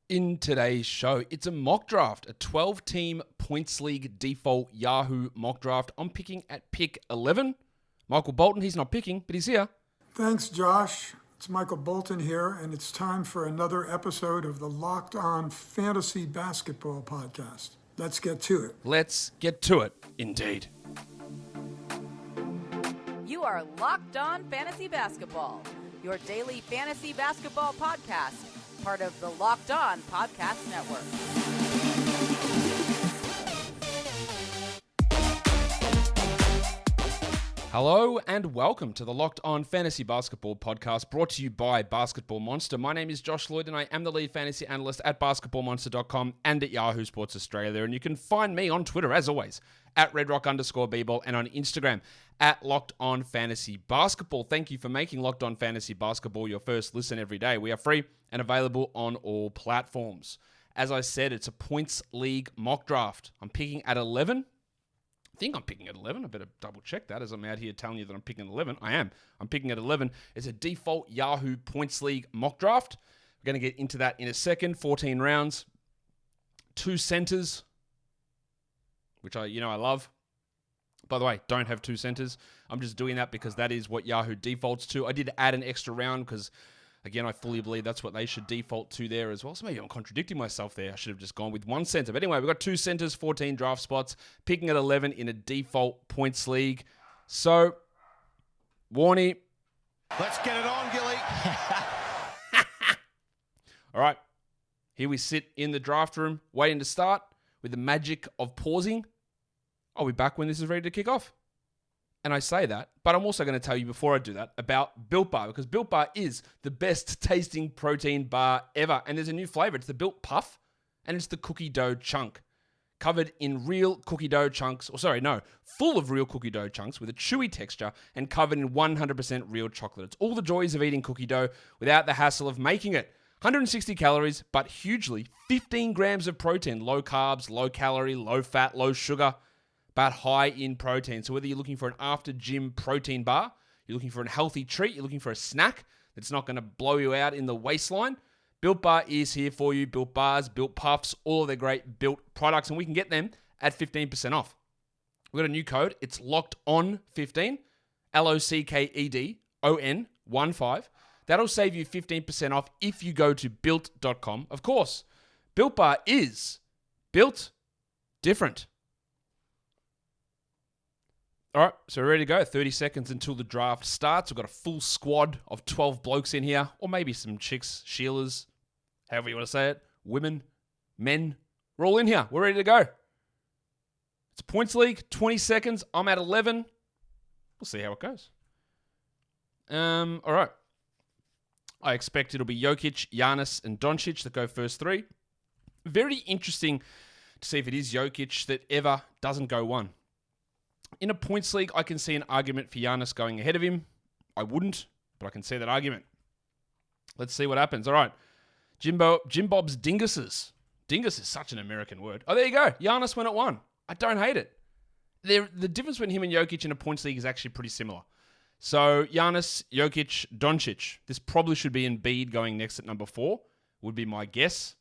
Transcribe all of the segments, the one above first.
In today's show, it's a mock draft, a 12-team points league default Yahoo mock draft. I'm picking at pick 11. Michael Bolton, he's not picking, but he's here. Thanks, Josh. It's Michael Bolton here, and it's time for another episode of the Locked On Fantasy Basketball Podcast. Let's get to it. Let's get to it, indeed. You are Locked On Fantasy Basketball, your daily fantasy basketball podcast, part of the Locked On Podcast Network. Hello and welcome to the Locked On Fantasy Basketball Podcast, brought to you by Basketball Monster. My name is Josh Lloyd and I am the lead fantasy analyst at basketballmonster.com and at Yahoo Sports Australia. And you can find me on Twitter, as always, at redrock_bball and on Instagram at Locked On Fantasy Basketball. Thank you for making Locked On Fantasy Basketball your first listen every day. We are free and available on all platforms. As I said, it's a points league mock draft. I'm picking at 11. I think I'm picking at 11. I better double check that as I'm out here telling you that I'm picking at 11. I am. I'm picking at 11. It's a default Yahoo points league mock draft. We're going to get into that in a second. 14 rounds, 2 centers, which I love. By the way, don't have 2 centers. I'm just doing that because that is what Yahoo defaults to. I did add an extra round because, again, I fully believe that's what they should default to there as well. So maybe I'm contradicting myself there. I should have just gone with 1 center. But anyway, we've got 2 centers, 14 draft spots, picking at 11 in a default points league. So, Warnie. Let's get it on, Gilly. All right. Here we sit in the draft room, waiting to start with the magic of pausing. I'll be back when this is ready to kick off. And I say that, but I'm also going to tell you before I do that about Built Bar, because Built Bar is the best tasting protein bar ever. And there's a new flavor. It's the Built Puff, and it's the cookie dough chunk. Covered in real cookie dough chunks, full of real cookie dough chunks with a chewy texture and covered in 100% real chocolate. It's all the joys of eating cookie dough without the hassle of making it. 160 calories, but hugely 15 grams of protein. Low carbs, low calorie, low fat, low sugar, but high in protein. So whether you're looking for an after-gym protein bar, you're looking for a healthy treat, you're looking for a snack that's not going to blow you out in the waistline, Built Bar is here for you. Built Bars, Built Puffs, all of their great Built products, and we can get them at 15% off. We've got a new code. It's Locked On 15, LOCKEDON 15. That'll save you 15% off if you go to built.com. Of course, Built Bar is built different. All right, so we're ready to go. 30 seconds until the draft starts. We've got a full squad of 12 blokes in here, or maybe some chicks, Sheilas, however you want to say it, women, men. We're all in here. We're ready to go. It's a points league, 20 seconds. I'm at 11. We'll see how it goes. All right. I expect it'll be Jokic, Giannis, and Doncic that go first 3. Very interesting to see if it is Jokic that ever doesn't go 1. In a points league, I can see an argument for Giannis going ahead of him. I wouldn't, but I can see that argument. Let's see what happens. All right. Jim Bob's dinguses. Dingus is such an American word. Oh, there you go. Giannis went at 1. I don't hate it. The difference between him and Jokic in a points league is actually pretty similar. So, Giannis, Jokic, Doncic. This probably should be Embiid going next at number 4, would be my guess.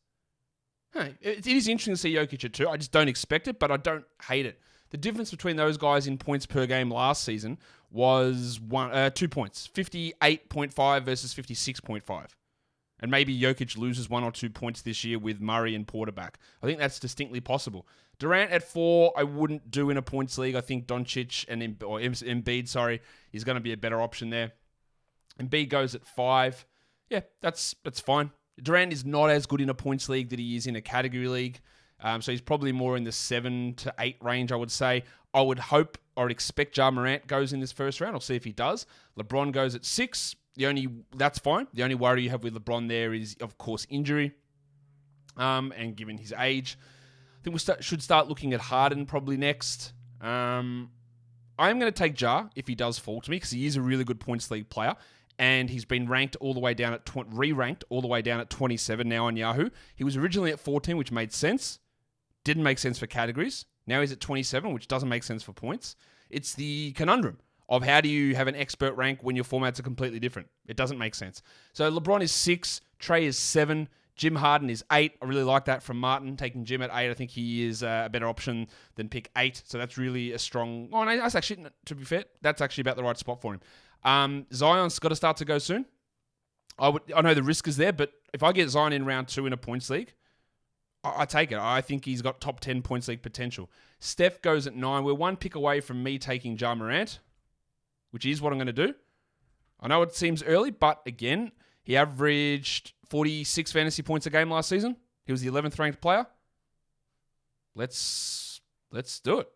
It is interesting to see Jokic at 2. I just don't expect it, but I don't hate it. The difference between those guys in points per game last season was 2 points. 58.5 versus 56.5. And maybe Jokic loses 1 or 2 points this year with Murray and Porter back. I think that's distinctly possible. Durant at 4, I wouldn't do in a points league. I think Doncic or Embiid, is going to be a better option there. Embiid goes at 5. Yeah, that's fine. Durant is not as good in a points league that he is in a category league. So he's probably more in the 7 to 8 range, I would say. I would hope or expect Ja Morant goes in this first round. I'll see if he does. LeBron goes at 6. That's fine. The only worry you have with LeBron there is, of course, injury. And given his age, I think we should start looking at Harden probably next. I'm going to take Ja if he does fall to me because he is a really good points league player. And he's been ranked all the way down at re-ranked all the way down at 27 now on Yahoo. He was originally at 14, which made sense. Didn't make sense for categories. Now he's at 27, which doesn't make sense for points. It's the conundrum of how do you have an expert rank when your formats are completely different. It doesn't make sense. So LeBron is 6, Trey is 7, Jim Harden is 8. I really like that from Martin, taking Jim at 8. I think he is a better option than pick 8. So that's really a strong... Oh, no, that's actually, to be fair, that's actually about the right spot for him. Zion's got to start to go soon. I know the risk is there, but if I get Zion in round 2 in a points league, I take it. I think he's got top 10 points league potential. Steph goes at 9. We're one pick away from me taking Ja Morant, which is what I'm going to do. I know it seems early, but again, he averaged 46 fantasy points a game last season. He was the 11th ranked player. Let's do it.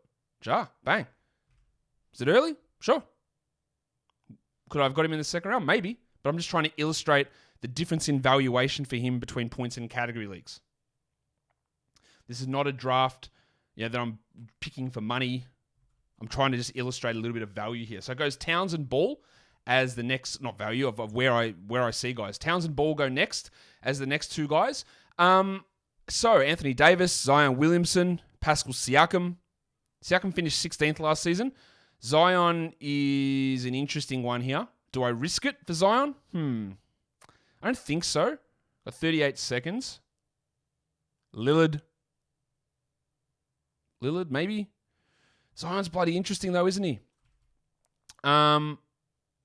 Ja, bang. Is it early? Sure. Could I have got him in the second round? Maybe. But I'm just trying to illustrate the difference in valuation for him between points and category leagues. This is not a draft that I'm picking for money. I'm trying to just illustrate a little bit of value here. So it goes Towns and Ball as the next, not value, of where I see guys. Towns and Ball go next as the next 2 guys. So Anthony Davis, Zion Williamson, Pascal Siakam. Siakam finished 16th last season. Zion is an interesting one here. Do I risk it for Zion? I don't think so. Got 38 seconds. Lillard, maybe. Zion's bloody interesting though, isn't he?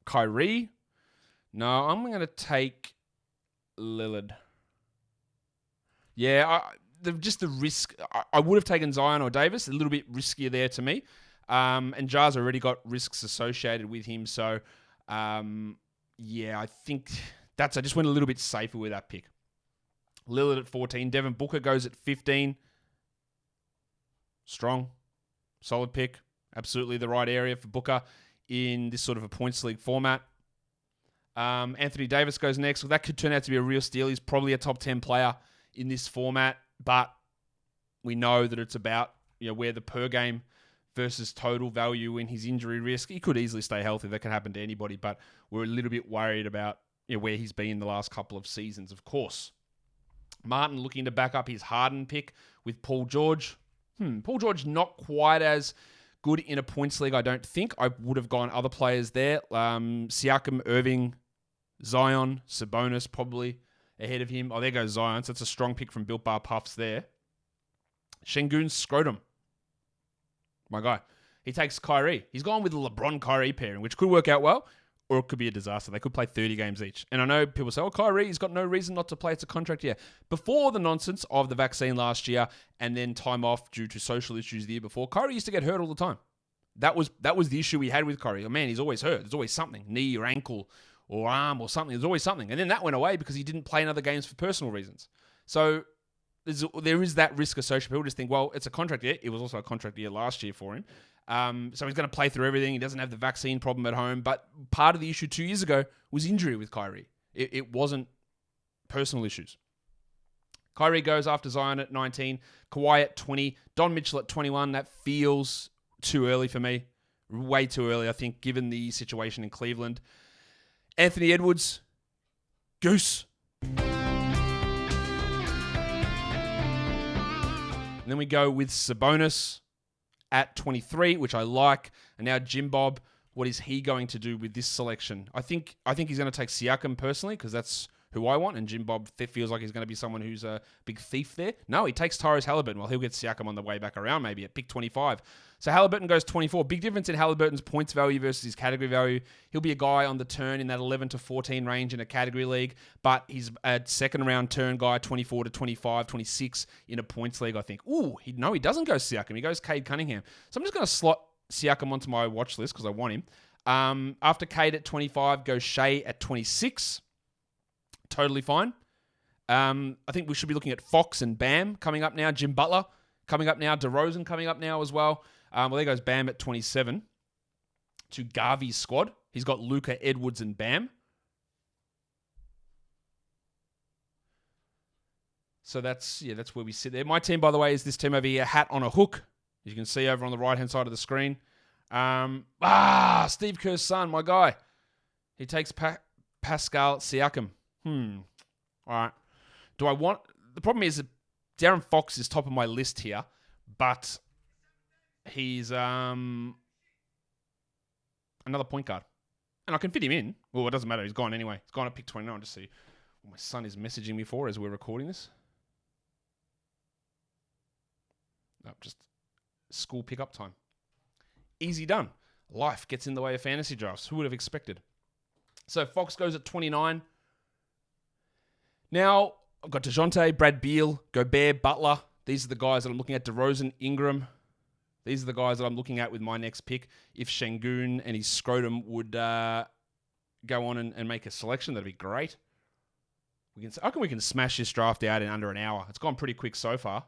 Kyrie. No, I'm going to take Lillard. Yeah, just the risk. I would have taken Zion or Davis. A little bit riskier there to me. And Jar's already got risks associated with him. So, I think I just went a little bit safer with that pick. Lillard at 14. Devin Booker goes at 15. Strong. Solid pick. Absolutely the right area for Booker in this sort of a points league format. Anthony Davis goes next. Well, that could turn out to be a real steal. He's probably a top 10 player in this format, but we know that it's about where the per game versus total value in his injury risk. He could easily stay healthy. That can happen to anybody, but we're a little bit worried about where he's been the last couple of seasons, of course. Martin looking to back up his Harden pick with Paul George. Paul George not quite as good in a points league, I don't think. I would have gone other players there. Siakam, Irving, Zion, Sabonis probably ahead of him. Oh, there goes Zion. So that's a strong pick from Built Bar Puffs there. Şengün Scrotum. My guy. He takes Kyrie. He's gone with the LeBron-Kyrie pairing, which could work out well, or it could be a disaster. They could play 30 games each. And I know people say, Kyrie, he's got no reason not to play. It's a contract year. Before the nonsense of the vaccine last year and then time off due to social issues the year before, Kyrie used to get hurt all the time. That was the issue we had with Kyrie. Oh, man, he's always hurt. There's always something. Knee or ankle or arm or something. There's always something. And then that went away because he didn't play in other games for personal reasons. So there is that risk associated. People just think, well, it's a contract year. It was also a contract year last year for him. So he's going to play through everything. He doesn't have the vaccine problem at home. But part of the issue 2 years ago was injury with Kyrie. It wasn't personal issues. Kyrie goes after Zion at 19. Kawhi at 20. Don Mitchell at 21. That feels too early for me. Way too early, I think, given the situation in Cleveland. Anthony Edwards. Goose. And then we go with Sabonis at 23, which I like. And now Jim Bob, what is he going to do with this selection? I think he's going to take Siakam personally because that's who I want. And Jim Bob feels like he's going to be someone who's a big thief there. No, he takes Tyrese Halliburton. Well, he'll get Siakam on the way back around maybe at pick 25. So Halliburton goes 24. Big difference in Halliburton's points value versus his category value. He'll be a guy on the turn in that 11 to 14 range in a category league, but he's a second round turn guy, 24 to 25, 26 in a points league, I think. Ooh, he doesn't go Siakam. He goes Cade Cunningham. So I'm just going to slot Siakam onto my watch list because I want him. After Cade at 25, goes Shea at 26. Totally fine. I think we should be looking at Fox and Bam coming up now. Jim Butler coming up now. DeRozan coming up now as well. Well, there goes Bam at 27 to Garvey's squad. He's got Luka, Edwards, and Bam. So that's where we sit there. My team, by the way, is this team over here, hat on a hook. As you can see over on the right-hand side of the screen. Steve Kerr's son, my guy. He takes Pascal Siakam. All right. The problem is that Darren Fox is top of my list here, but he's another point guard. And I can fit him in. Well, it doesn't matter. He's gone anyway. He's gone at pick 29 to see My son is messaging me as we're recording this. No, just school pickup time. Easy done. Life gets in the way of fantasy drafts. Who would have expected? So Fox goes at 29. Now, I've got DeJounte, Brad Beal, Gobert, Butler. These are the guys that I'm looking at. DeRozan, Ingram. These are the guys that I'm looking at with my next pick. If Şengün and his scrotum would go on and make a selection, that'd be great. I reckon we can smash this draft out in under an hour. It's gone pretty quick so far.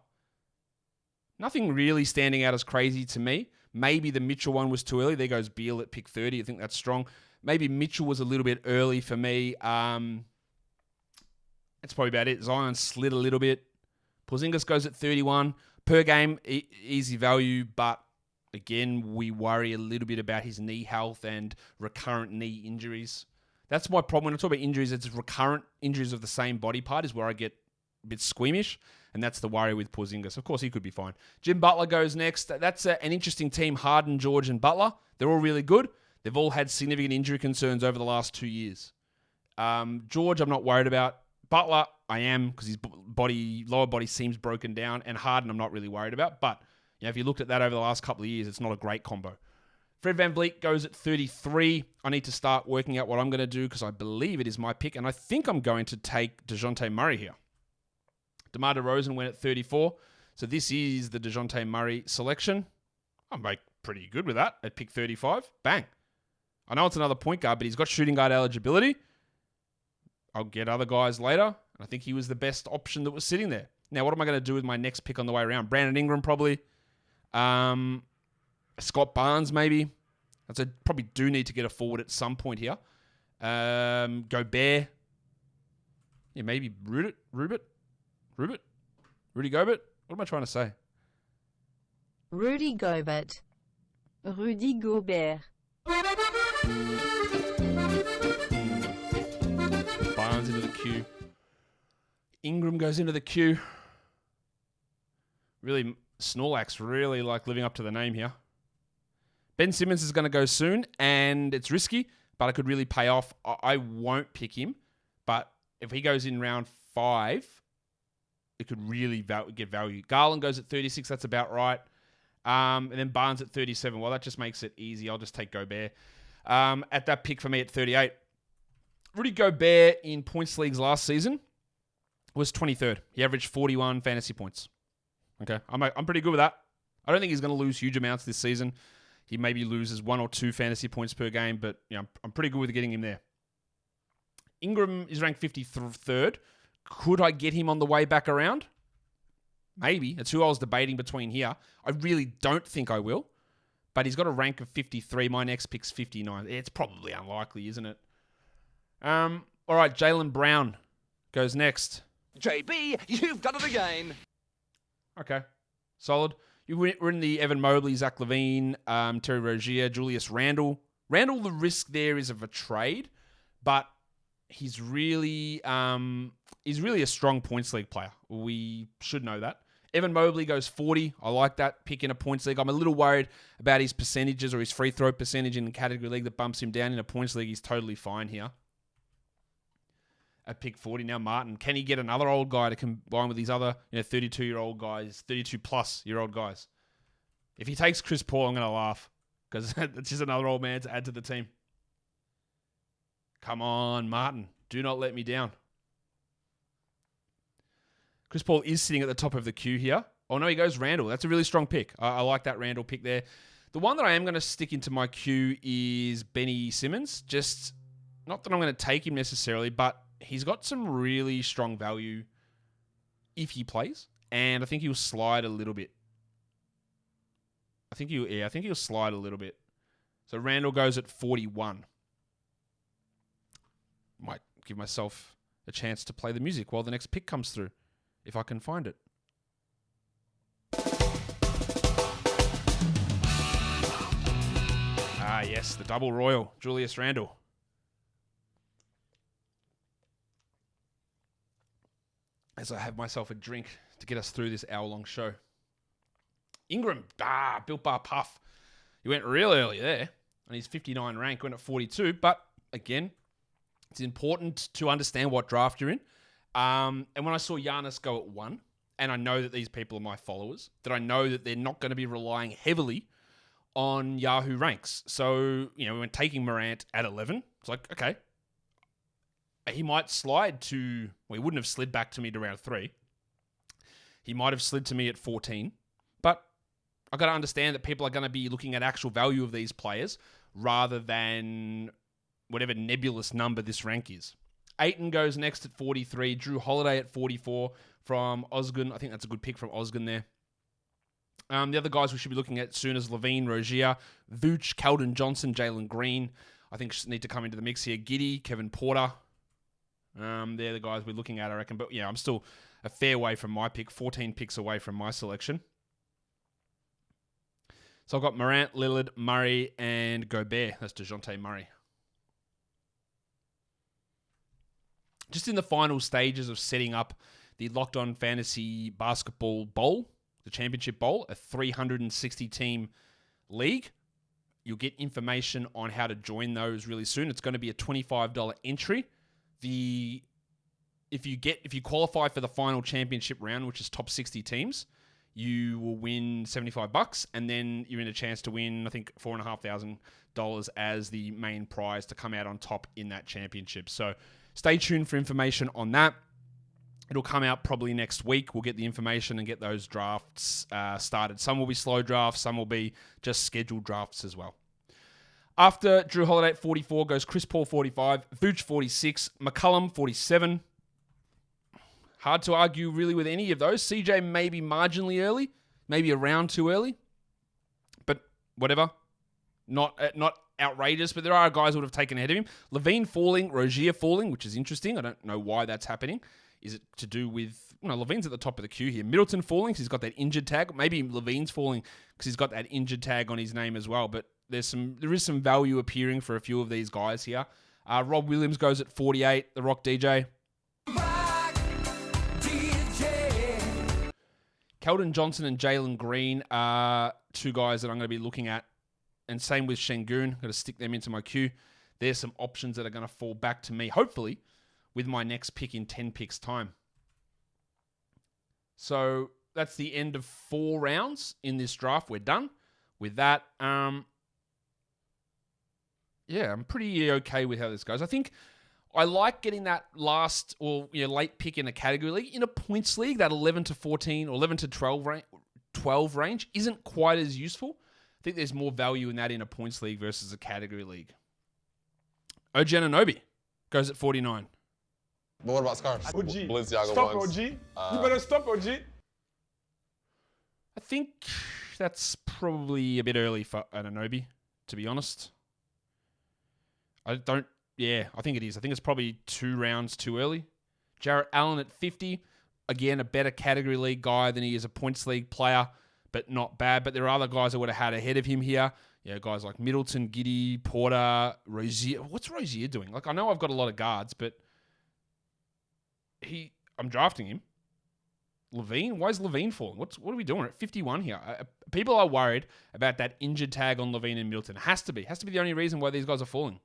Nothing really standing out as crazy to me. Maybe the Mitchell one was too early. There goes Beal at pick 30. I think that's strong. Maybe Mitchell was a little bit early for me. That's probably about it. Zion slid a little bit. Porzingis goes at 31. Per game, easy value, but again, we worry a little bit about his knee health and recurrent knee injuries. That's my problem. When I talk about injuries, it's recurrent injuries of the same body part is where I get a bit squeamish, and that's the worry with Porzingis. Of course, he could be fine. Jim Butler goes next. That's an interesting team, Harden, George, and Butler. They're all really good. They've all had significant injury concerns over the last 2 years. George, I'm not worried about. Butler, I am, because his lower body seems broken down, and Harden, I'm not really worried about. But if you looked at that over the last couple of years, it's not a great combo. Fred VanVleet goes at 33. I need to start working out what I'm going to do because I believe it is my pick, and I think I'm going to take DeJounte Murray here. DeMar DeRozan went at 34, so this is the DeJounte Murray selection. I'm pretty good with that at pick 35. Bang. I know it's another point guard, but he's got shooting guard eligibility. I'll get other guys later. I think he was the best option that was sitting there. Now, what am I going to do with my next pick on the way around? Brandon Ingram, probably. Scott Barnes, maybe. I probably do need to get a forward at some point here. Gobert. Yeah, maybe Rudy Gobert? What am I trying to say? Rudy Gobert. Rudy Gobert. Barnes into the queue. Ingram goes into the queue. Really, Snorlax really like living up to the name here. Ben Simmons is going to go soon, and it's risky, but it could really pay off. I won't pick him, but if he goes in round 5, it could really get value. Garland goes at 36. That's about right. And then Barnes at 37. Well, that just makes it easy. I'll just take Gobert. At that pick for me at 38. Rudy Gobert in points leagues last season was 23rd. He averaged 41 fantasy points. Okay, I'm pretty good with that. I don't think he's going to lose huge amounts this season. He maybe loses 1 or 2 fantasy points per game, but I'm pretty good with getting him there. Ingram is ranked 53rd. Could I get him on the way back around? Maybe. That's who I was debating between here. I really don't think I will, but he's got a rank of 53. My next pick's 59. It's probably unlikely, isn't it? All right, Jaylen Brown goes next. JB, you've done it again. Okay, solid. We're in the Evan Mobley, Zach LaVine, Terry Rozier, Julius Randle. Randle, the risk there is of a trade, but he's really a strong points league player. We should know that. Evan Mobley goes 40. I like that pick in a points league. I'm a little worried about his percentages or his free throw percentage in the category league that bumps him down. In a points league, he's totally fine here. At pick 40 now, Martin. Can he get another old guy to combine with these other 32-year-old guys, 32-plus-year-old guys? If he takes Chris Paul, I'm going to laugh because it's just another old man to add to the team. Come on, Martin. Do not let me down. Chris Paul is sitting at the top of the queue here. Oh, no, he goes Randall. That's a really strong pick. I like that Randall pick there. The one that I am going to stick into my queue is Benny Simmons. Just not that I'm going to take him necessarily, but he's got some really strong value if he plays, and I think he'll slide a little bit. I think he'll slide a little bit. So Randall goes at 41. Might give myself a chance to play the music while the next pick comes through, if I can find it. Ah, yes, the double royal, Julius Randle. As I have myself a drink to get us through this hour-long show. Ingram, Built Bar Puff. He went real early there, and his 59 rank went at 42. But, again, It's important to understand what draft you're in. And when I saw Giannis go at 1, and I know that these people are my followers, that I know that they're not going to be relying heavily on Yahoo ranks. So, when taking Morant at 11, it's like, okay, he might slide to, well, he wouldn't have slid back to me to round 3. He might have slid to me at 14. But I've got to understand that people are going to be looking at actual value of these players rather than whatever nebulous number this rank is. Ayton goes next at 43. Drew Holiday at 44 from Osgun. I think that's a good pick from Osgun there. The other guys we should be looking at soon is Levine, Rozier, Vooch, Keldon Johnson, Jalen Green. I think need to come into the mix here. Giddey, Kevin Porter. They're the guys we're looking at, I reckon. But yeah, I'm still a fair way from my pick. 14 picks away from my selection. So I've got Morant, Lillard, Murray, and Gobert. That's DeJounte Murray. Just in the final stages of setting up the Locked On Fantasy Basketball Bowl, the Championship Bowl, a 360-team league. You'll get information on how to join those really soon. It's going to be a $25 entry. If you qualify for the final championship round, which is top 60 teams, you will win $75, and then you're in a chance to win, I think, $4,500 as the main prize to come out on top in that championship. So stay tuned for information on that. It'll come out probably next week. We'll get the information and get those drafts started. Some will be slow drafts. Some will be just scheduled drafts as well. After Drew Holiday at 44 goes Chris Paul 45, Vooch 46, McCollum 47. Hard to argue really with any of those. CJ maybe marginally early, maybe a round too early. But whatever. Not outrageous, but there are guys who would have taken ahead of him. Levine falling, Rozier falling, which is interesting. I don't know why that's happening. Is it to do with... Levine's at the top of the queue here. Middleton falling because he's got that injured tag. Maybe Levine's falling because he's got that injured tag on his name as well. But there is some value appearing for a few of these guys here. Rob Williams goes at 48. The Rock DJ. Keldon Johnson and Jalen Green are two guys that I'm going to be looking at. And same with Şengün. I'm going to stick them into my queue. There's some options that are going to fall back to me, hopefully, with my next pick in 10 picks' time. So that's the end of 4 rounds in this draft. We're done with that. I'm pretty okay with how this goes. I think I like getting that last or late pick in a category league. In a points league, that 11 to 14 or 11 to 12 range isn't quite as useful. I think there's more value in that in a points league versus a category league. OG Anunoby goes at 49. But what about scarves? OG. Balenciaga Stop, ones. OG. You better stop, OG. I think that's probably a bit early for Anunoby, to be honest. I think it is. I think it's probably 2 rounds too early. Jarrett Allen at 50. Again, a better category league guy than he is a points league player, but not bad. But there are other guys I would have had ahead of him here. Guys like Middleton, Giddey, Porter, Rozier. What's Rozier doing? I know I've got a lot of guards, but I'm drafting him. Levine? Why is Levine falling? What are we doing? We're at 51 here. People are worried about that injured tag on Levine and Middleton. Has to be the only reason why these guys are falling.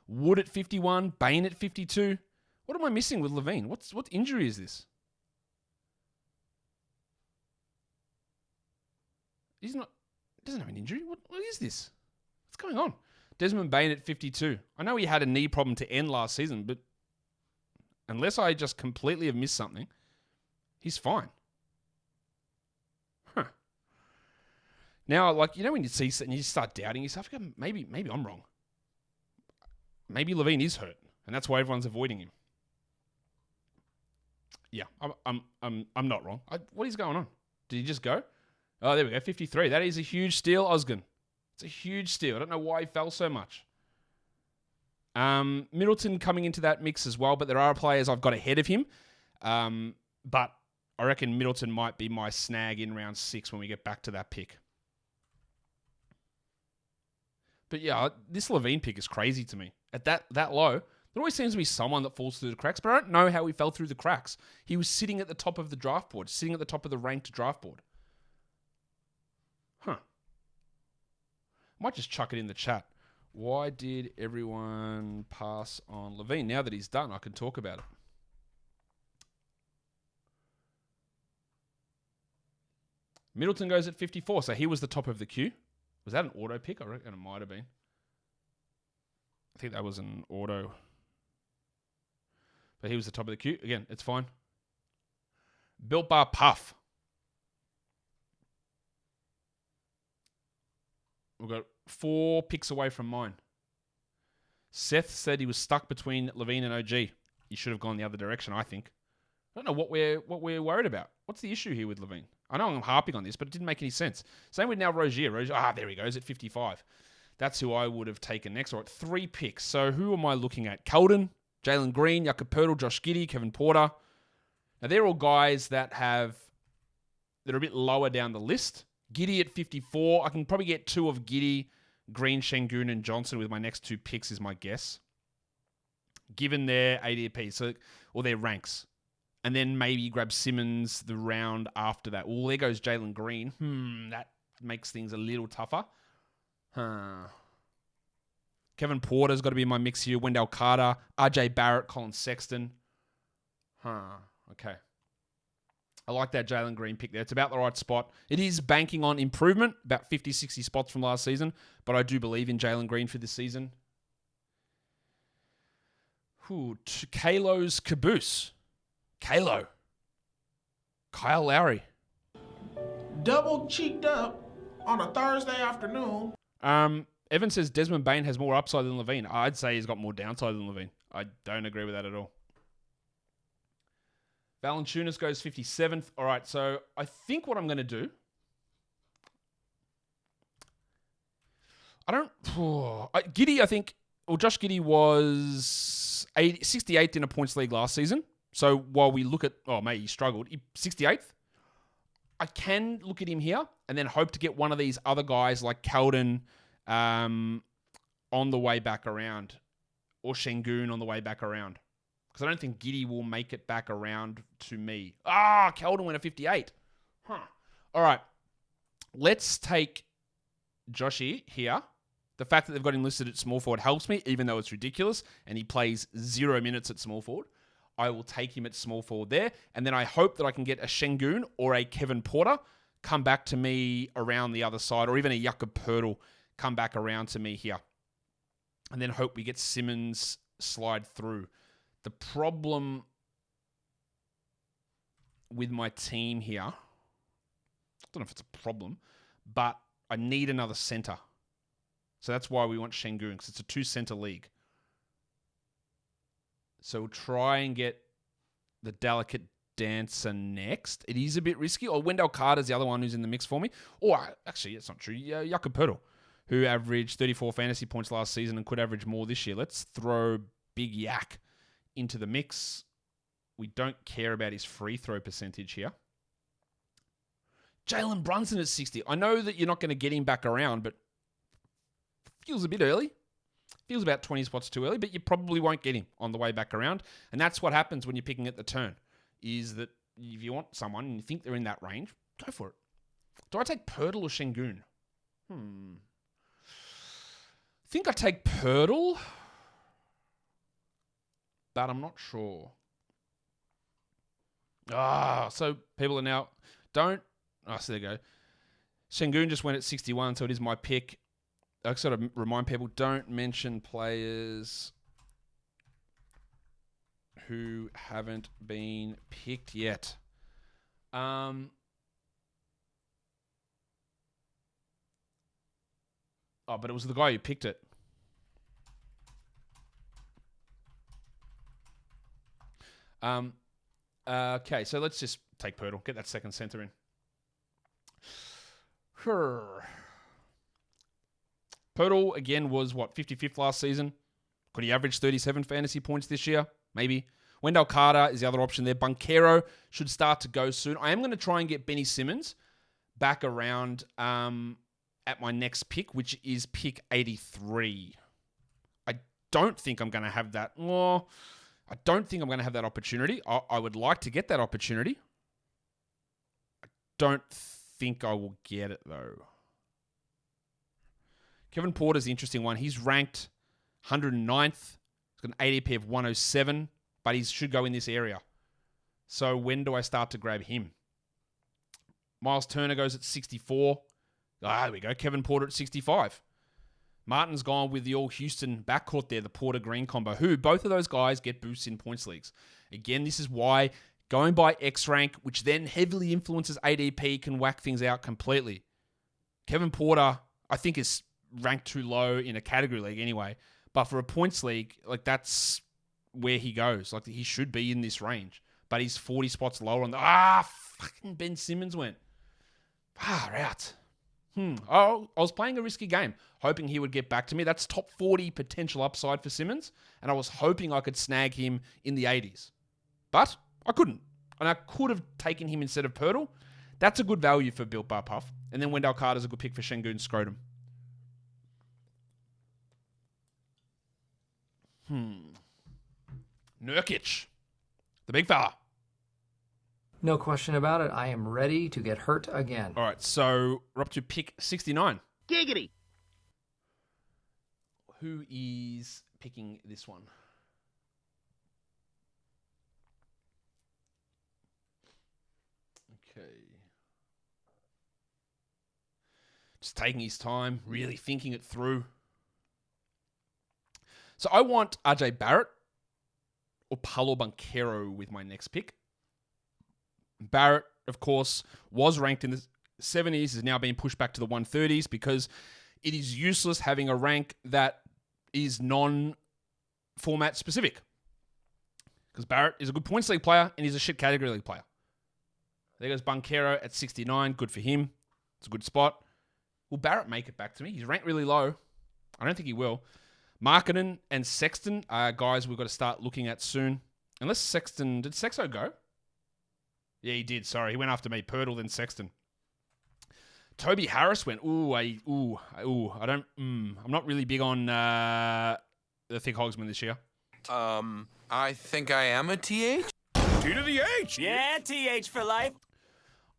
Wood at 51, Bane at 52. What am I missing with Levine? What injury is this? He doesn't have an injury. What is this? What's going on? Desmond Bane at 52. I know he had a knee problem to end last season, but unless I just completely have missed something, he's fine. Huh. Now, when you see and you start doubting yourself, you go, maybe I'm wrong. Maybe Levine is hurt, and that's why everyone's avoiding him. Yeah, I'm not wrong. What is going on? Did he just go? Oh, there we go, 53. That is a huge steal, Osgun. It's a huge steal. I don't know why he fell so much. Middleton coming into that mix as well, but there are players I've got ahead of him. But I reckon Middleton might be my snag in round 6 when we get back to that pick. But yeah, this Levine pick is crazy to me. At that low, there always seems to be someone that falls through the cracks, but I don't know how he fell through the cracks. He was sitting at the top of the draft board, sitting at the top of the ranked draft board. Huh. Might just chuck it in the chat. Why did everyone pass on Levine? Now that he's done, I can talk about it. Middleton goes at 54, so he was the top of the queue. Was that an auto pick? I reckon it might have been. I think that was an auto. But he was the top of the queue. Again, it's fine. Built Bar Puff. We've got 4 picks away from mine. Seth said he was stuck between Levine and OG. He should have gone the other direction, I think. I don't know what we're worried about. What's the issue here with Levine? I know I'm harping on this, but it didn't make any sense. Same with now Rozier. There he goes at 55. That's who I would have taken next. All right, 3 picks. So who am I looking at? Keldon, Jalen Green, Jakob Poeltl, Josh Giddey, Kevin Porter. Now, they're all guys that are a bit lower down the list. Giddey at 54. I can probably get 2 of Giddey, Green, Şengün, and Johnson with my next 2 picks is my guess. Given their ADP, or their ranks. And then maybe grab Simmons the round after that. Well, there goes Jalen Green. That makes things a little tougher. Kevin Porter's got to be in my mix here. Wendell Carter, RJ Barrett, Colin Sexton. Okay. I like that Jalen Green pick there. It's about the right spot. It is banking on improvement, about 50, 60 spots from last season, but I do believe in Jalen Green for this season. Kalo's Caboose. Kalo. Kyle Lowry. Double cheeked up on a Thursday afternoon. Evan says Desmond Bane has more upside than Levine. I'd say he's got more downside than Levine. I don't agree with that at all. Valanciunas goes 57th. All right, so I think what I'm going to do... Giddey, I think... Well, Josh Giddey was 68th in a points league last season. So while we look at... he struggled. 68th. I can look at him here and then hope to get one of these other guys like Keldon on the way back around. Or Şengün on the way back around. Because I don't think Giddey will make it back around to me. Keldon went at 58. All right. Let's take Joshy here. The fact that they've got him listed at small forward helps me, even though it's ridiculous, and he plays 0 minutes at small forward. I will take him at small forward there, and then I hope that I can get a Şengün or a Kevin Porter come back to me around the other side, or even a Jakob Poeltl come back around to me here. And then hope we get Simmons slide through. The problem with my team here, I don't know if it's a problem, but I need another center. So that's why we want Şengün, because it's a 2-center league. So we'll try and get the delicate dancer next. It is a bit risky. Wendell Carter's the other one who's in the mix for me. Or actually, it's not true. Jakob Poeltl, who averaged 34 fantasy points last season and could average more this year. Let's throw Big Yak into the mix. We don't care about his free throw percentage here. Jalen Brunson at 60. I know that you're not going to get him back around, but feels a bit early. Feels about 20 spots too early, but you probably won't get him on the way back around. And that's what happens when you're picking at the turn, is that if you want someone and you think they're in that range, go for it. Do I take Poeltl or Şengün? I think I take Poeltl, but I'm not sure. So people are now... so there you go. Şengün just went at 61, so it is my pick. I sort of remind people, don't mention players who haven't been picked yet. But it was the guy who picked it. Okay, so let's just take Poeltl. Get that second center in. Poeltl, again, was, 55th last season? Could he average 37 fantasy points this year? Maybe. Wendell Carter is the other option there. Banchero should start to go soon. I am going to try and get Benny Simmons back around at my next pick, which is pick 83. I don't think I'm going to have that. I don't think I'm going to have that opportunity. I would like to get that opportunity. I don't think I will get it, though. Kevin Porter's the interesting one. He's ranked 109th. He's got an ADP of 107, but he should go in this area. So when do I start to grab him? Miles Turner goes at 64. There we go. Kevin Porter at 65. Martin's gone with the all-Houston backcourt there, the Porter-Green combo, who both of those guys get boosts in points leagues. Again, this is why going by X rank, which then heavily influences ADP, can whack things out completely. Kevin Porter, I think, is ranked too low in a category league anyway. But for a points league, like that's where he goes. Like he should be in this range. But he's 40 spots lower on the... fucking Ben Simmons went. Far out. I was playing a risky game, hoping he would get back to me. That's top 40 potential upside for Simmons, and I was hoping I could snag him in the 80s. But I couldn't, and I could have taken him instead of Pirtle. That's a good value for Built Bar Puff. And then Wendell Carter's a good pick for Şengün Scrotum. Nurkic, the big fella. No question about it. I am ready to get hurt again. All right, so we're up to pick 69. Giggity. Who is picking this one? Okay. Just taking his time, really thinking it through. So I want RJ Barrett or Paolo Banchero with my next pick. Barrett, of course, was ranked in the 70s, is now being pushed back to the 130s because it is useless having a rank that is non-format specific. Because Barrett is a good points league player and he's a shit category league player. There goes Banchero at 69. Good for him. It's a good spot. Will Barrett make it back to me? He's ranked really low. I don't think he will. Markkanen and Sexton are guys we've got to start looking at soon. Unless Sexton... Did Sexo go? Yeah, he did. Sorry, he went after me. Pirtle, then Sexton. Toby Harris went. I'm not really big on the Thick Hogsman this year. I think I am a TH. T to the H. Yeah, TH for life.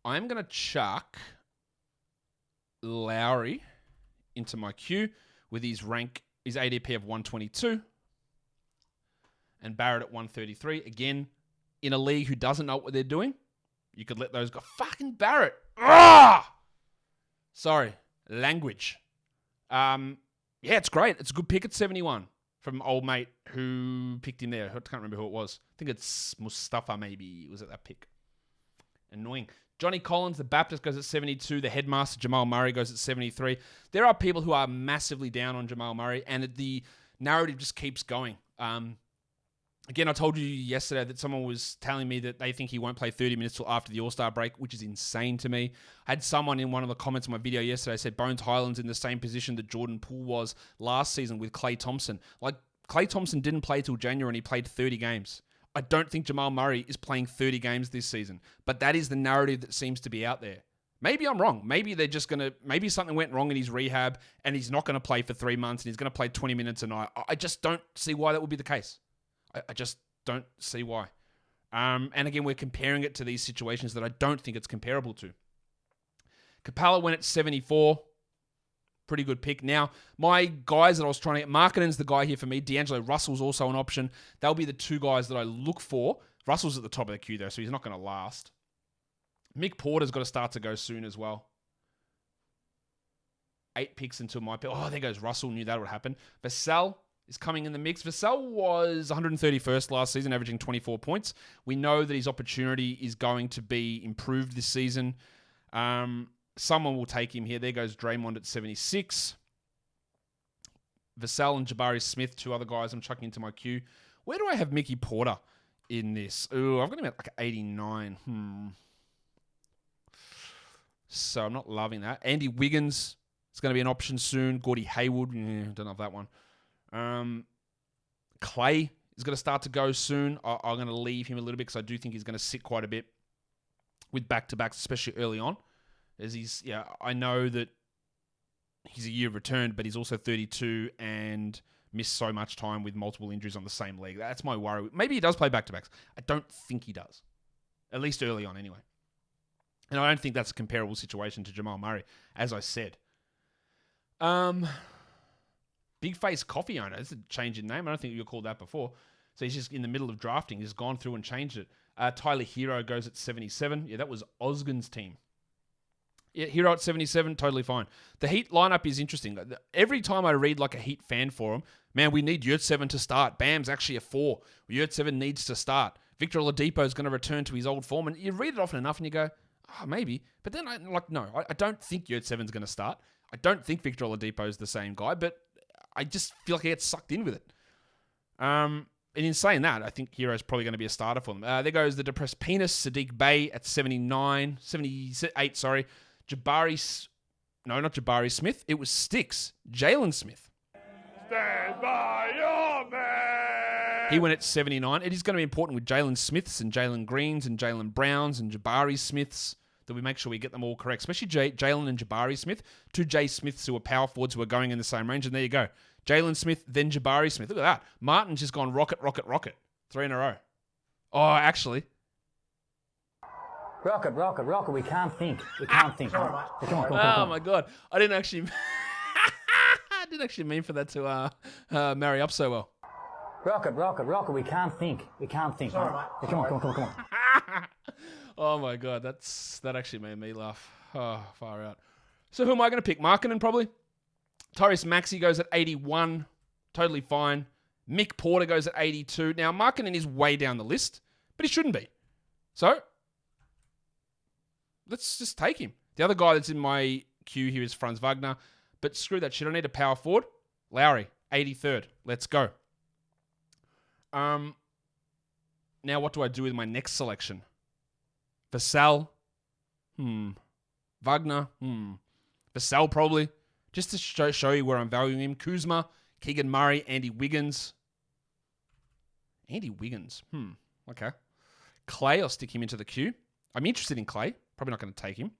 I'm gonna chuck Lowry into my queue with his ADP of 122, and Barrett at 133. Again, in a league who doesn't know what they're doing. You could let those go. Fucking Barrett. Sorry. Language. Yeah, it's great. It's a good pick at 71 from old mate who picked him there. I can't remember who it was. I think it's Mustafa maybe was at that pick. Annoying. Johnny Collins, the Baptist, goes at 72. The headmaster, Jamal Murray, goes at 73. There are people who are massively down on Jamal Murray, and the narrative just keeps going. Again, I told you yesterday that someone was telling me that they think he won't play 30 minutes till after the All-Star break, which is insane to me. I had someone in one of the comments on my video yesterday said Bones Highland's in the same position that Jordan Poole was last season with Klay Thompson. Like, Klay Thompson didn't play till January and he played 30 games. I don't think Jamal Murray is playing 30 games this season, but that is the narrative that seems to be out there. Maybe I'm wrong. Maybe maybe something went wrong in his rehab and he's not going to play for 3 months and he's going to play 20 minutes a night. I just don't see why that would be the case. I just don't see why. And again, we're comparing it to these situations that I don't think it's comparable to. Capella went at 74. Pretty good pick. Now, my guys that I was trying to get, Markkanen's the guy here for me. D'Angelo Russell's also an option. They'll be the two guys that I look for. Russell's at the top of the queue, though, so he's not going to last. Mick Porter's got to start to go soon as well. 8 picks until my pick. Oh, there goes Russell. Knew that would happen. Vassell is coming in the mix. Vassell was 131st last season, averaging 24 points. We know that his opportunity is going to be improved this season. Someone will take him here. There goes Draymond at 76. Vassell and Jabari Smith, two other guys I'm chucking into my queue. Where do I have Mickey Porter in this? Ooh, I've got him at like 89. So I'm not loving that. Andy Wiggins is going to be an option soon. Gordie Hayward, don't have that one. Clay is going to start to go soon. I'm going to leave him a little bit because I do think he's going to sit quite a bit with back-to-backs, especially early on. As I know that he's a year returned, but he's also 32 and missed so much time with multiple injuries on the same leg. That's my worry. Maybe he does play back-to-backs. I don't think he does. At least early on, anyway. And I don't think that's a comparable situation to Jamal Murray, as I said. Big Face Coffee Owner. It's a change in name. I don't think you were called that before. So he's just in the middle of drafting. He's gone through and changed it. Tyler Hero goes at 77. Yeah, that was Osgun's team. Yeah, Hero at 77, totally fine. The Heat lineup is interesting. Every time I read like a Heat fan forum, man, we need Yurtseven to start. Bam's actually a 4. Yurtseven needs to start. Victor Oladipo is going to return to his old form. And you read it often enough and you go, oh, maybe. But then I don't think Yurtseven's going to start. I don't think Victor Oladipo is the same guy, but I just feel like he gets sucked in with it. And in saying that, I think Hero's probably going to be a starter for them. There goes the depressed penis, Sadiq Bey at 78, sorry. Not Jabari Smith. It was Sticks. Jalen Smith. Stand by your man. He went at 79. It is going to be important with Jalen Smiths and Jalen Greens and Jalen Browns and Jabari Smiths that we make sure we get them all correct, especially Jalen and Jabari Smith, 2 J Smiths who are power forwards who are going in the same range. And there you go. Jalen Smith, then Jabari Smith. Look at that. Martin's just gone rocket. 3 in a row. Oh, actually. Rocket. We can't think. Come on. Oh, my God. I didn't actually mean for that to marry up so well. Rocket. We can't think. Come on. Oh, my God. That actually made me laugh. Oh, far out. So who am I going to pick? Markkanen, probably. Tyrese Maxey goes at 81. Totally fine. Mick Porter goes at 82. Now, Markkanen is way down the list, but he shouldn't be. So, let's just take him. The other guy that's in my queue here is Franz Wagner, but screw that shit. I need a power forward. Lowry, 83rd. Let's go. Now, what do I do with my next selection? Vassell? Wagner? Vassell, probably. Just to show you where I'm valuing him. Kuzma, Keegan Murray, Andy Wiggins. Okay. Clay, I'll stick him into the queue. I'm interested in Clay. Probably not going to take him.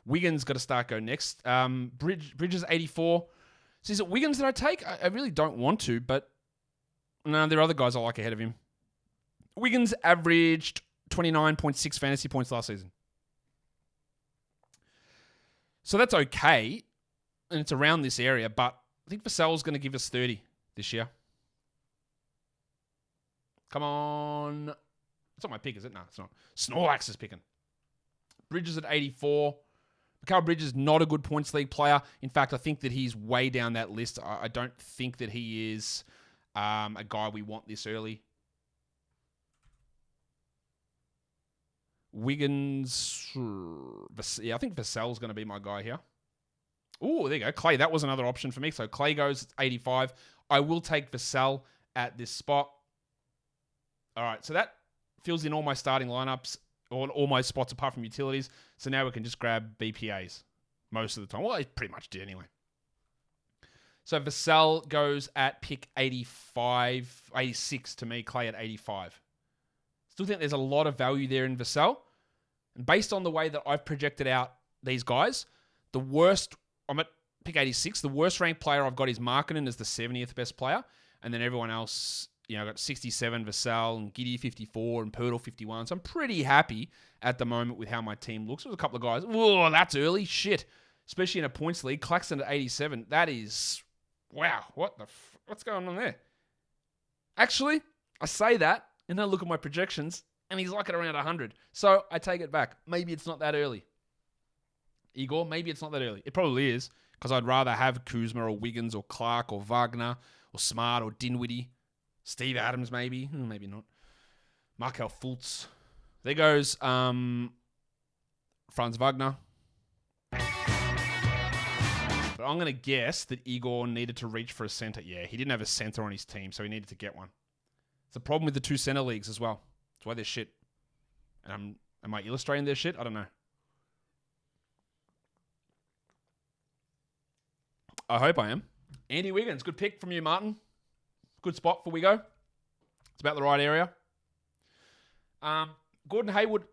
Wiggins got to go next. Bridges, 84. So is it Wiggins that I take? I really don't want to, but no, there are other guys I like ahead of him. Wiggins averaged 29.6 fantasy points last season. So that's okay, and it's around this area, but I think Vassell's going to give us 30 this year. Come on. It's not my pick, is it? No, it's not. Snorlax is picking. Bridges at 84. Mikal Bridges, not a good points league player. In fact, I think that he's way down that list. I don't think that he is a guy we want this early. Wiggins, yeah, I think Vassell's going to be my guy here. Oh, there you go. Clay, that was another option for me. So Clay goes 85. I will take Vassell at this spot. All right, so that fills in all my starting lineups, or all my spots apart from utilities. So now we can just grab BPAs most of the time. Well, I pretty much did anyway. So Vassell goes at pick 86 to me. Clay at 85. Still think there's a lot of value there in Vassell. And based on the way that I've projected out these guys, I'm at pick 86. The worst ranked player I've got is Markkanen as the 70th best player. And then everyone else, I've got 67, Vassell, and Giddey 54, and Pirtle 51. So I'm pretty happy at the moment with how my team looks. There's a couple of guys. Whoa, that's early. Shit. Especially in a points league. Claxton at 87. That is, wow. What's going on there? Actually, I say that, and then I look at my projections, and he's like at around 100. So I take it back. Maybe it's not that early. Igor, maybe it's not that early. It probably is, because I'd rather have Kuzma or Wiggins or Clark or Wagner or Smart or Dinwiddie. Steve Adams, maybe. Maybe not. Markel Fultz. There goes Franz Wagner. But I'm going to guess that Igor needed to reach for a center. Yeah, he didn't have a center on his team, so he needed to get one. It's a problem with the 2 center leagues as well. That's why they're shit. And am I illustrating their shit? I don't know. I hope I am. Andy Wiggins, good pick from you, Martin. Good spot for Wiggo. It's about the right area. Gordon Hayward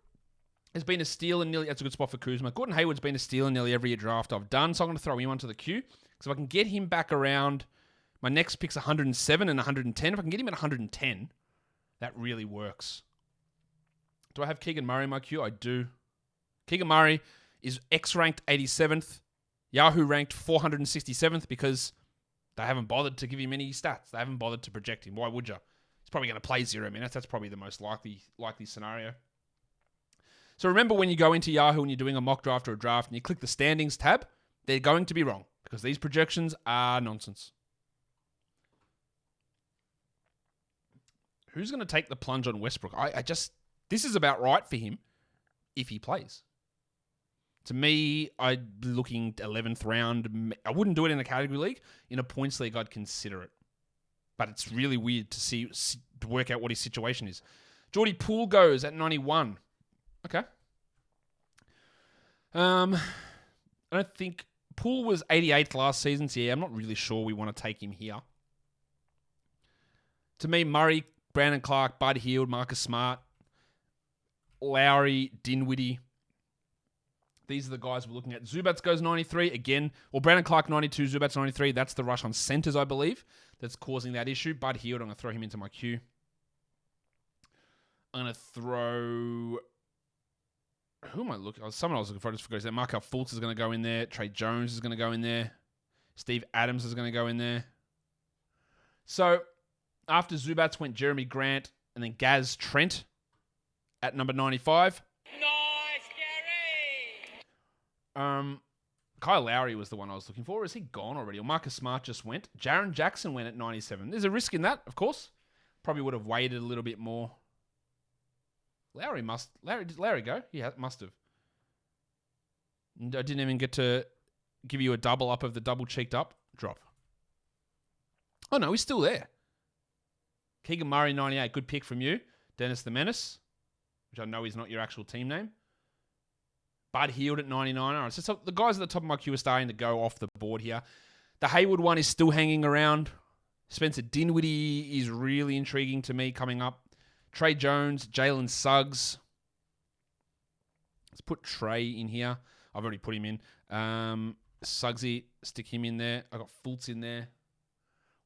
has been a steal in nearly... That's a good spot for Kuzma. Gordon Hayward's been a steal in nearly every draft I've done, so I'm going to throw him onto the queue. Because if I can get him back around... My next pick's 107 and 110. If I can get him at 110, that really works. Do I have Keegan Murray in my queue? I do. Keegan Murray is X-ranked 87th. Yahoo ranked 467th because They haven't bothered to give him any stats. They haven't bothered to project him. Why would you? He's probably going to play 0 minutes. That's probably the most likely scenario. So remember when you go into Yahoo and you're doing a mock draft or a draft and you click the standings tab, they're going to be wrong because these projections are nonsense. Who's going to take the plunge on Westbrook? This is about right for him if he plays. To me, I'd be looking 11th round. I wouldn't do it in a category league. In a points league, I'd consider it. But it's really weird to work out what his situation is. Geordie Poole goes at 91. Okay. I don't think... Poole was 88th last season, so yeah, I'm not really sure we want to take him here. To me, Murray, Brandon Clark, Bud Hield, Marcus Smart, Lowry, Dinwiddie. These are the guys we're looking at. Zubats goes 93 again. Well, Brandon Clark 92, Zubats 93. That's the rush on centers, I believe, that's causing that issue. Bud Hield, I'm going to throw him into my queue. I'm going to throw... Who am I looking? Someone I was looking for. I just forgot. That Markel Fultz is going to go in there. Trey Jones is going to go in there. Steve Adams is going to go in there. So after Zubats went Jeremy Grant and then Gaz Trent at number 95. Nice, Gary! Kyle Lowry was the one I was looking for. Is he gone already? Or Marcus Smart just went. Jaren Jackson went at 97. There's a risk in that, of course. Probably would have waited a little bit more. Lowry did Lowry go? He must have. I didn't even get to give you a double up of the double cheeked up drop. Oh no, he's still there. Keegan Murray 98, good pick from you. Dennis the Menace, which I know is not your actual team name. Bud Hield at 99. All right, so the guys at the top of my queue are starting to go off the board here. The Hayward one is still hanging around. Spencer Dinwiddie is really intriguing to me coming up. Trey Jones, Jalen Suggs. Let's put Trey in here. I've already put him in. Suggsy, stick him in there. I got Fultz in there.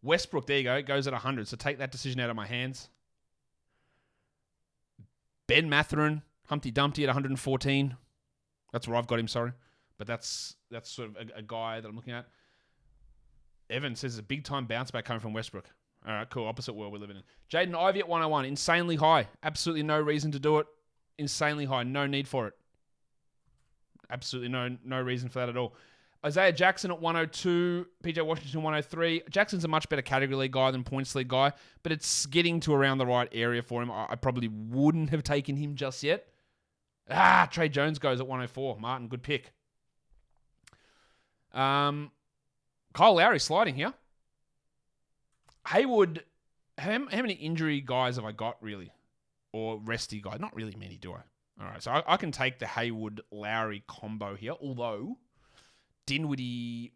Westbrook, there you go. It goes at 100. So take that decision out of my hands. Ben Mathurin, Humpty Dumpty at 114. That's where I've got him, sorry. But that's sort of a guy that I'm looking at. Evan says it's a big-time bounce back coming from Westbrook. All right, cool. Opposite world we're living in. Jaden Ivey at 101. Insanely high. Absolutely no reason to do it. Insanely high. No need for it. Absolutely no reason for that at all. Isaiah Jackson at 102. PJ Washington 103. Jackson's a much better category league guy than points league guy, but it's getting to around the right area for him. I probably wouldn't have taken him just yet. Trey Jones goes at 104. Martin, good pick. Kyle Lowry sliding here. Hayward, how many injury guys have I got, really? Or resty guys? Not really many, do I? All right, so I can take the Hayward-Lowry combo here, although Dinwiddie...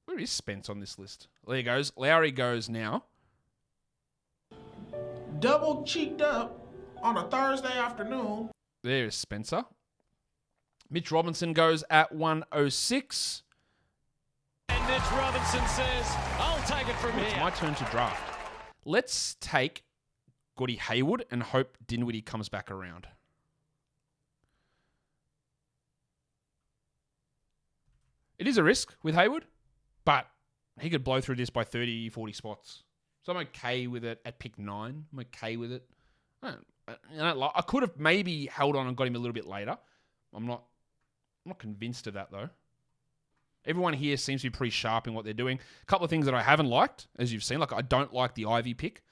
Where is Spence on this list? There he goes. Lowry goes now. Double cheeked up on a Thursday afternoon. There's Spencer. Mitch Robinson goes at 106. And Mitch Robinson says, I'll take it from here. It's my turn to draft. Let's take Gordie Hayward and hope Dinwiddie comes back around. It is a risk with Hayward, but he could blow through this by 30, 40 spots. So I'm okay with it at pick 9. I'm okay with it. I could have maybe held on and got him a little bit later. I'm not convinced of that, though. Everyone here seems to be pretty sharp in what they're doing. A couple of things that I haven't liked, as you've seen. Like, I don't like the Ivy pick.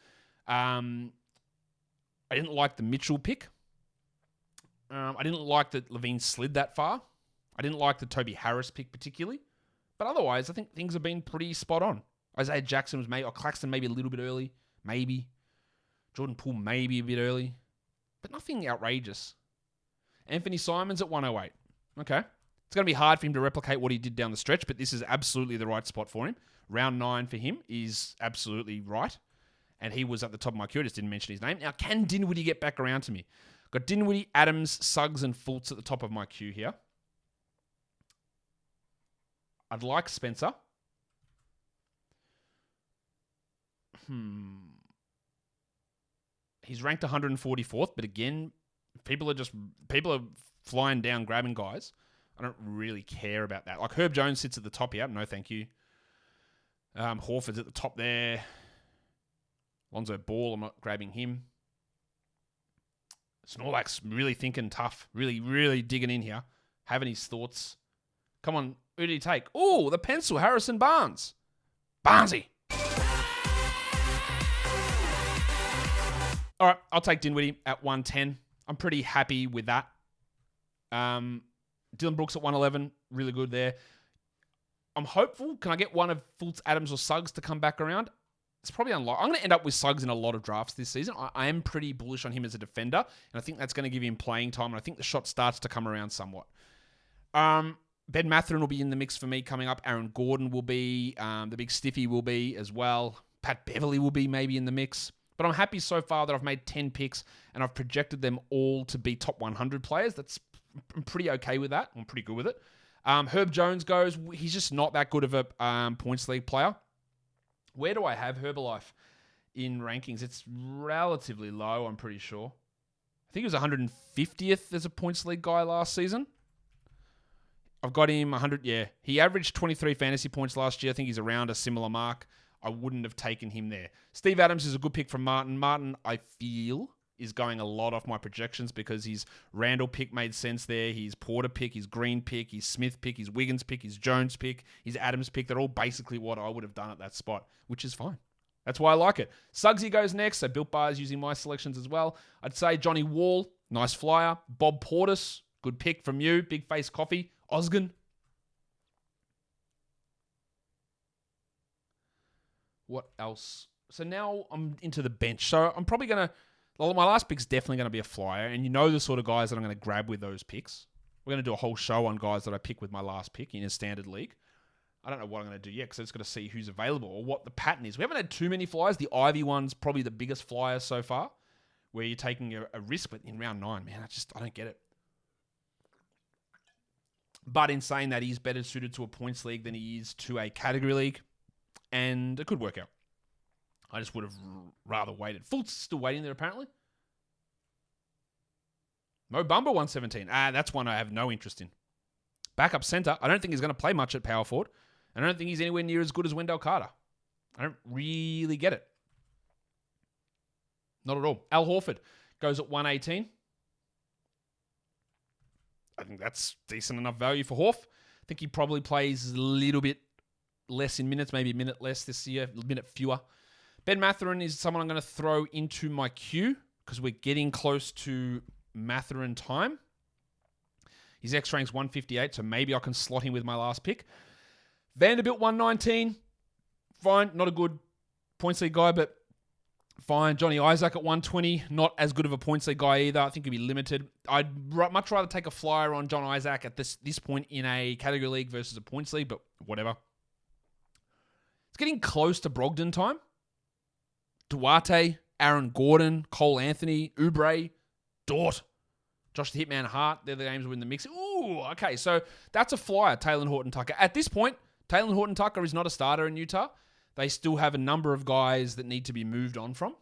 I didn't like the Mitchell pick. I didn't like that Levine slid that far. I didn't like the Toby Harris pick particularly. But otherwise, I think things have been pretty spot on. Isaiah Jackson was maybe, or Claxton maybe a little bit early. Maybe. Jordan Poole maybe a bit early. But nothing outrageous. Anthony Simons at 108. Okay. It's going to be hard for him to replicate what he did down the stretch, but this is absolutely the right spot for him. Round 9 for him is absolutely right. And he was at the top of my queue. I just didn't mention his name. Now, can Dinwiddie get back around to me? Got Dinwiddie, Adams, Suggs, and Fultz at the top of my queue here. I'd like Spencer. He's ranked 144th, but again, people are flying down grabbing guys. I don't really care about that. Like Herb Jones sits at the top here. No, thank you. Horford's at the top there. Lonzo Ball, I'm not grabbing him. Snorlack's really thinking tough. Really, really digging in here. Having his thoughts. Come on, who did he take? Oh, the pencil, Harrison Barnes. Barnesy. All right, I'll take Dinwiddie at 110. I'm pretty happy with that. Dylan Brooks at 111. Really good there. I'm hopeful. Can I get one of Fultz, Adams, or Suggs to come back around? It's probably unlikely. I'm going to end up with Suggs in a lot of drafts this season. I am pretty bullish on him as a defender, and I think that's going to give him playing time, and I think the shot starts to come around somewhat. Ben Mathurin will be in the mix for me coming up. Aaron Gordon will be. The big stiffy will be as well. Pat Beverly will be maybe in the mix. But I'm happy so far that I've made 10 picks, and I've projected them all to be top 100 players. I'm pretty okay with that. I'm pretty good with it. Herb Jones goes. He's just not that good of a points league player. Where do I have Herbalife in rankings? It's relatively low, I'm pretty sure. I think he was 150th as a points league guy last season. I've got him 100. Yeah, he averaged 23 fantasy points last year. I think he's around a similar mark. I wouldn't have taken him there. Steve Adams is a good pick from Martin. Martin, I feel, is going a lot off my projections because his Randall pick made sense there. His Porter pick, his Green pick, his Smith pick, his Wiggins pick, his Jones pick, his Adams pick. They're all basically what I would have done at that spot, which is fine. That's why I like it. Suggsy goes next, so Built Bar is using my selections as well. I'd say Johnny Wall, nice flyer. Bob Portis, good pick from you. Big Face Coffee. Osgun. What else? So now I'm into the bench. So I'm probably going to... Well, my last pick's definitely going to be a flyer, and you know the sort of guys that I'm going to grab with those picks. We're going to do a whole show on guys that I pick with my last pick in a standard league. I don't know what I'm going to do yet because I just got to see who's available or what the pattern is. We haven't had too many flyers. The Ivy one's probably the biggest flyer so far, where you're taking a risk, but in round 9, man, I don't get it. But in saying that, he's better suited to a points league than he is to a category league, and it could work out. I just would have rather waited. Fultz still waiting there, apparently. Mo Bamba, 117. That's one I have no interest in. Backup center. I don't think he's going to play much at power forward. I don't think he's anywhere near as good as Wendell Carter. I don't really get it. Not at all. Al Horford goes at 118. I think that's decent enough value for Horf. I think he probably plays a little bit less in minutes, maybe a minute less this year, a minute fewer. Ben Mathurin is someone I'm going to throw into my queue because we're getting close to Mathurin time. His X rank's 158, so maybe I can slot him with my last pick. Vanderbilt 119. Fine, not a good points league guy, but fine. Johnny Isaac at 120. Not as good of a points league guy either. I think he'll be limited. I'd much rather take a flyer on John Isaac at this point in a category league versus a points league, but whatever. It's getting close to Brogdon time. Duarte, Aaron Gordon, Cole Anthony, Oubre, Dort, Josh the Hitman Hart. They're the names who are in the mix. Ooh, okay. So that's a flyer, Taylor Horton-Tucker. At this point, Taylor Horton-Tucker is not a starter in Utah. They still have a number of guys that need to be moved on from.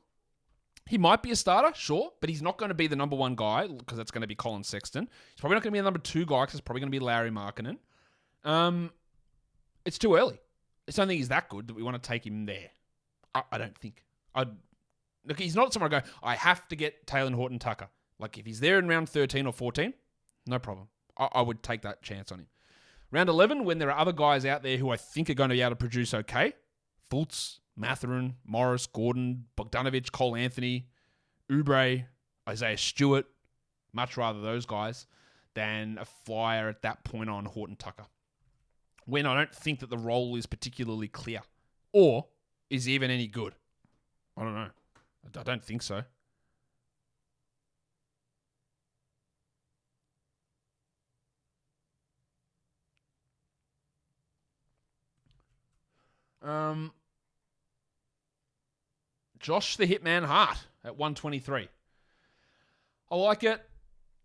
He might be a starter, sure, but he's not going to be the number one guy because that's going to be Colin Sexton. He's probably not going to be the number 2 guy because it's probably going to be Larry Markkinen. It's too early. I don't think he's that good that we want to take him there. I don't think. Look, he's not someone I go, I have to get Taylor Horton-Tucker. Like, if he's there in round 13 or 14, no problem. I would take that chance on him. Round 11, when there are other guys out there who I think are going to be able to produce okay, Fultz, Mathurin, Morris, Gordon, Bogdanovic, Cole Anthony, Oubre, Isaiah Stewart, much rather those guys than a flyer at that point on Horton-Tucker. When I don't think that the role is particularly clear or is even any good. I don't know. I don't think so. Josh the Hitman Hart at 123. I like it.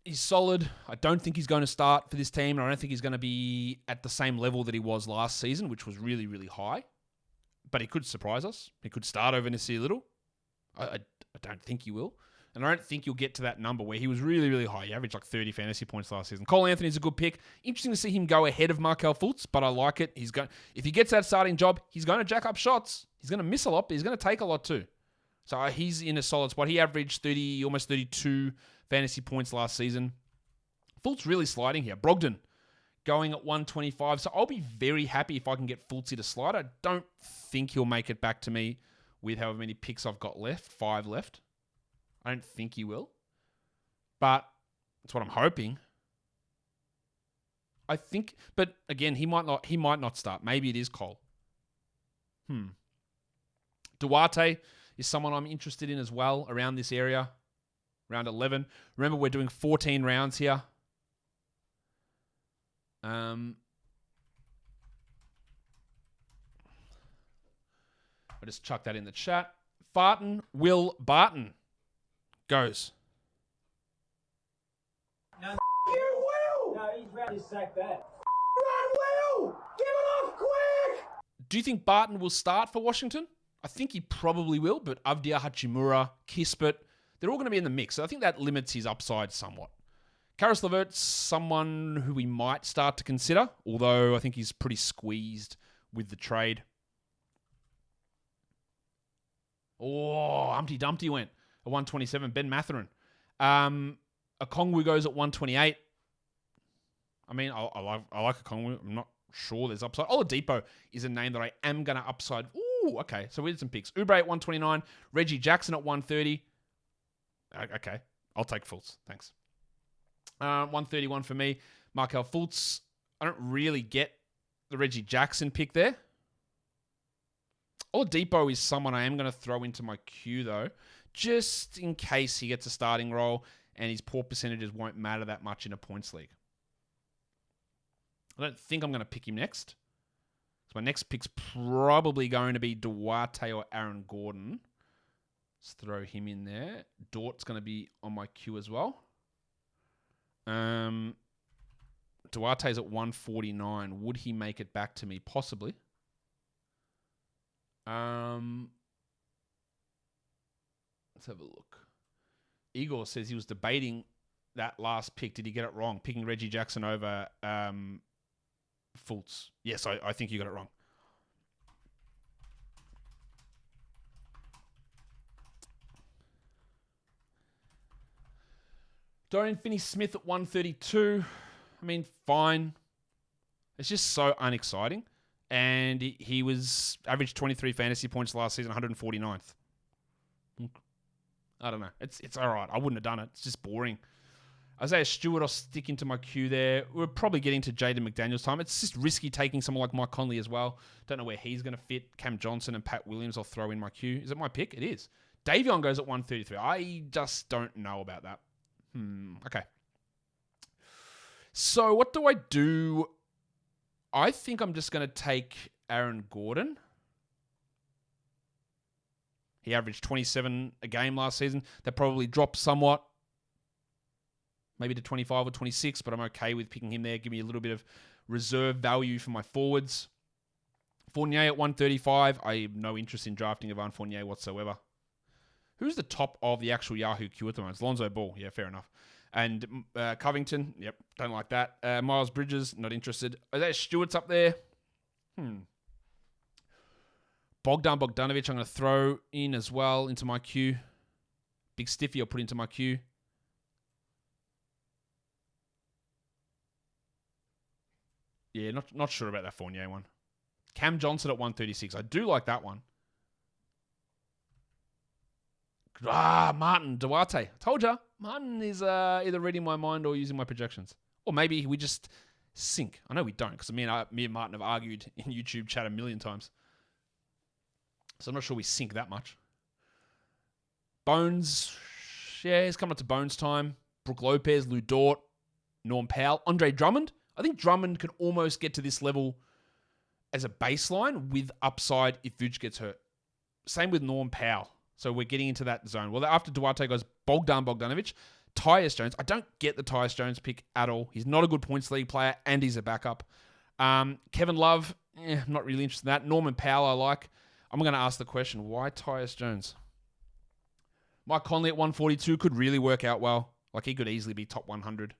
He's solid. I don't think he's going to start for this team. I don't think he's going to be at the same level that he was last season, which was really, really high. But he could surprise us. He could start over Nasir Little. I don't think he will. And I don't think you'll get to that number where he was really, really high. He averaged like 30 fantasy points last season. Cole Anthony's a good pick. Interesting to see him go ahead of Markelle Fultz, but I like it. If he gets that starting job, he's going to jack up shots. He's going to miss a lot, but he's going to take a lot too. So he's in a solid spot. He averaged 30, almost 32 fantasy points last season. Fultz really sliding here. Brogdon going at 125. So I'll be very happy if I can get Fultzy to slide. I don't think he'll make it back to me with however many picks I've got left. 5 left. I don't think he will. But that's what I'm hoping. I think, but again, he might not start. Maybe it is Cole. Duarte is someone I'm interested in as well around this area. Round 11. Remember, we're doing 14 rounds here. I'll just chuck that in the chat. Will Barton goes. No, you Will! No, he's ready to sack that. Run, Will! Give it off quick! Do you think Barton will start for Washington? I think he probably will, but Avdia Hachimura, Kispert, they're all going to be in the mix. So I think that limits his upside somewhat. Karis LeVert's someone who we might start to consider, although I think he's pretty squeezed with the trade. Oh, Humpty Dumpty went at 127. Ben Mathurin. Okongwu goes at 128. I mean, I like Okongwu. I'm not sure there's upside. Oladipo is a name that I am going to upside. Ooh, okay. So we did some picks. Oubre at 129. Reggie Jackson at 130. Okay. I'll take Fultz. Thanks. 131 for me. Markelle Fultz. I don't really get the Reggie Jackson pick there. Oladipo is someone I am going to throw into my queue, though, just in case he gets a starting role and his poor percentages won't matter that much in a points league. I don't think I'm going to pick him next. So my next pick's probably going to be Duarte or Aaron Gordon. Let's throw him in there. Dort's going to be on my queue as well. Duarte's at 149. Would he make it back to me? Possibly. Let's have a look. Igor says he was debating that last pick. Did he get it wrong? Picking Reggie Jackson over Fultz. Yes, I think you got it wrong. Dorian Finney-Smith at 132. I mean, fine. It's just so unexciting. And he was averaged 23 fantasy points last season, 149th. I don't know. It's all right. I wouldn't have done it. It's just boring. Isaiah Stewart, I'll stick into my queue there. We're probably getting to Jaden McDaniels time. It's just risky taking someone like Mike Conley as well. Don't know where he's going to fit. Cam Johnson and Pat Williams I'll throw in my queue. Is it my pick? It is. Davion goes at 133. I just don't know about that. Okay. So what do I do? I think I'm just going to take Aaron Gordon. He averaged 27 a game last season. That probably dropped somewhat. Maybe to 25 or 26, but I'm okay with picking him there. Give me a little bit of reserve value for my forwards. Fournier at 135. I have no interest in drafting Evan Fournier whatsoever. Who's the top of the actual Yahoo queue at the moment? It's Lonzo Ball. Yeah, fair enough. And Covington. Yep, don't like that. Miles Bridges, not interested. Isaiah Stewart's up there. Bogdan Bogdanovic, I'm going to throw in as well into my queue. Big Stiffy, I'll put into my queue. Yeah, not sure about that Fournier one. Cam Johnson at 136. I do like that one. Martin Duarte. Told ya. Martin is either reading my mind or using my projections. Or maybe we just sync. I know we don't, because me and Martin have argued in YouTube chat a million times. So I'm not sure we sync that much. Bones. Yeah, it's coming up to Bones time. Brook Lopez, Lou Dort, Norm Powell, Andre Drummond. I think Drummond can almost get to this level as a baseline with upside if Vooch gets hurt. Same with Norm Powell. So we're getting into that zone. Well, after Duarte goes Bogdan Bogdanovic, Tyus Jones. I don't get the Tyus Jones pick at all. He's not a good points league player, and he's a backup. Kevin Love, I'm not really interested in that. Norman Powell, I like. I'm going to ask the question, why Tyus Jones? Mike Conley at 142 could really work out well. Like, he could easily be top 100.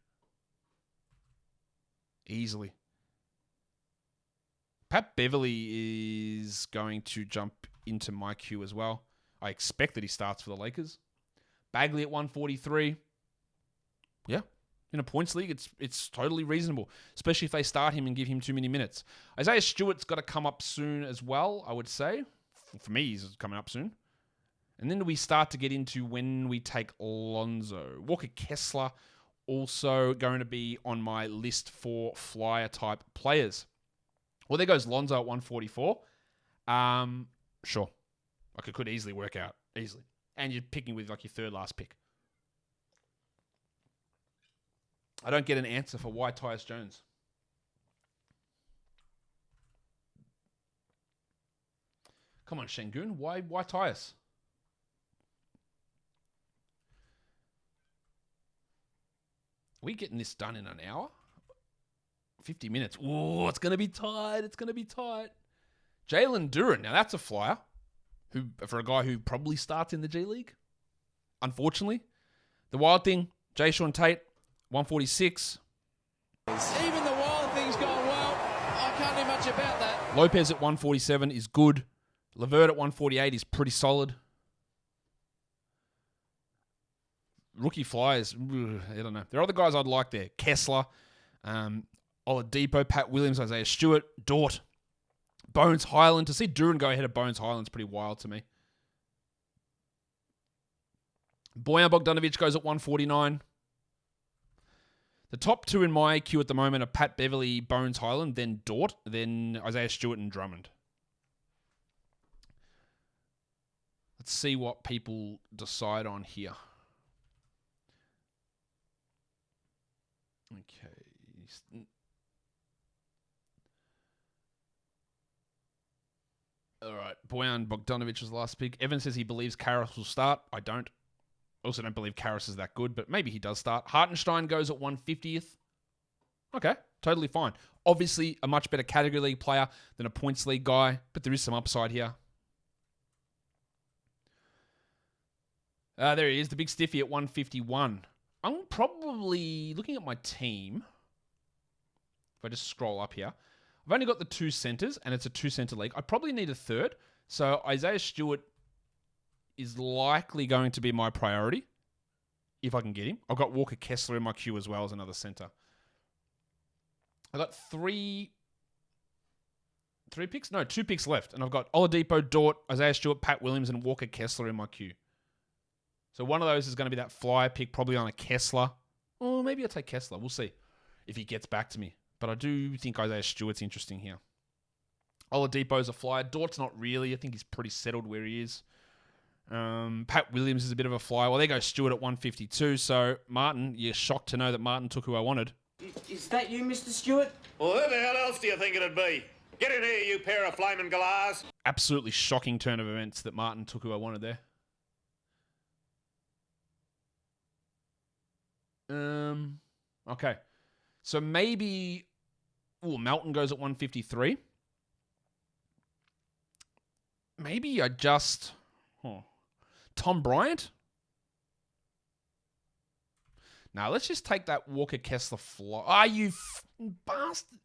Easily. Pat Beverly is going to jump into my queue as well. I expect that he starts for the Lakers. Bagley at 143. Yeah. In a points league, it's totally reasonable, especially if they start him and give him too many minutes. Isaiah Stewart's got to come up soon as well, I would say. For me, he's coming up soon. And then we start to get into when we take Lonzo. Walker Kessler also going to be on my list for flyer-type players. Well, there goes Lonzo at 144. Sure. Like, it could easily work out. Easily. And you're picking with, like, your third last pick. I don't get an answer for why Tyus Jones. Come on, Şengün. Why Tyus? Are we getting this done in an hour? 50 minutes. Oh, it's going to be tight. It's going to be tight. Jalen Duren. Now, that's a flyer for a guy who probably starts in the G League. Unfortunately. The wild thing, Jayshawn Tate, 146. Even the wild thing's gone well. I can't do much about that. Lopez at 147 is good. LeVert at 148 is pretty solid. Rookie flyers, I don't know. There are other guys I'd like there. Kessler, Oladipo, Pat Williams, Isaiah Stewart, Dort, Bones Highland. To see Duren go ahead of Bones Highland is pretty wild to me. Bojan Bogdanovic goes at 149. The top two in my queue at the moment are Pat Beverly, Bones Highland, then Dort, then Isaiah Stewart and Drummond. Let's see what people decide on here. Okay. All right. Bojan Bogdanovic was the last pick. Evan says he believes Karras will start. I don't. Also don't believe Karras is that good, but maybe he does start. Hartenstein goes at 150th. Okay. Totally fine. Obviously, a much better category league player than a points league guy, but there is some upside here. There he is, the big stiffy at 151. I'm probably looking at my team. If I just scroll up here, I've only got the two centers, and it's a two-center league. I probably need a third. So Isaiah Stewart is likely going to be my priority, if I can get him. I've got Walker Kessler in my queue as well as another center. I've got two picks left. And I've got Oladipo, Dort, Isaiah Stewart, Pat Williams, and Walker Kessler in my queue. So one of those is going to be that flyer pick, probably on a Kessler. Or maybe I'll take Kessler. We'll see if he gets back to me. But I do think Isaiah Stewart's interesting here. Oladipo's a flyer. Dort's not really. I think he's pretty settled where he is. Pat Williams is a bit of a flyer. Well, there goes Stewart at 152. So, Martin, you're shocked to know that Martin took who I wanted. Is that you, Mr. Stewart? Well, who the hell else do you think it'd be? Get in here, you pair of flaming galahs. Absolutely shocking turn of events that Martin took who I wanted there. Okay. So maybe... Melton goes at 153. Maybe I just... Tom Bryant? Now, let's just take that Walker Kessler fly. Ah, you bastard.